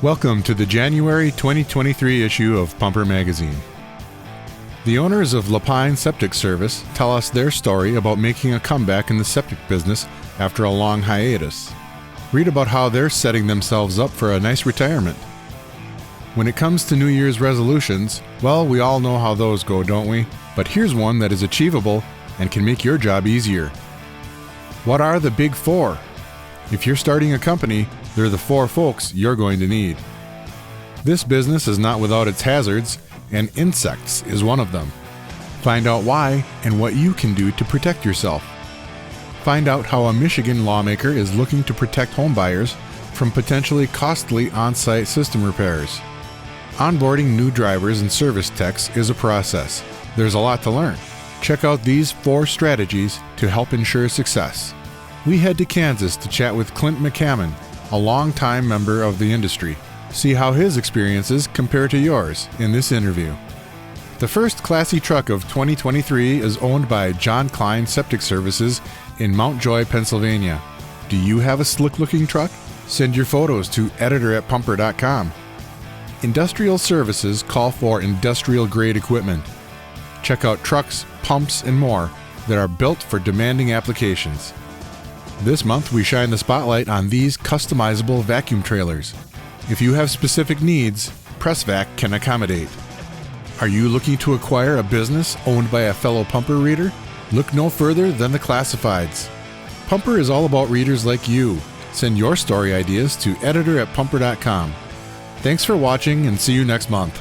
Welcome to the January 2023 issue of Pumper Magazine. The owners of Lapine Septic Service tell us their story about making a comeback in the septic business after a long hiatus. Read about how they're setting themselves up for a nice retirement. When it comes to New Year's resolutions, well, we all know how those go, don't we? But here's one that is achievable and can make your job easier. What are the big four? If you're starting a company, they're the four folks you're going to need. This business is not without its hazards, and insects is one of them. Find out why and what you can do to protect yourself. Find out how a Michigan lawmaker is looking to protect homebuyers from potentially costly on-site system repairs. Onboarding new drivers and service techs is a process. There's a lot to learn. Check out these 4 strategies to help ensure success. We head to Kansas to chat with Clint McCammon, a longtime member of the industry. See how his experiences compare to yours in this interview. The first classy truck of 2023 is owned by John Klein Septic Services in Mount Joy, Pennsylvania. Do you have a slick-looking truck? Send your photos to editor@pumper.com. Industrial services call for industrial-grade equipment. Check out trucks, pumps, and more that are built for demanding applications. This month, we shine the spotlight on these customizable vacuum trailers. If you have specific needs, PressVac can accommodate. Are you looking to acquire a business owned by a fellow Pumper reader? Look no further than the classifieds. Pumper is all about readers like you. Send your story ideas to editor@pumper.com. Thanks for watching and see you next month.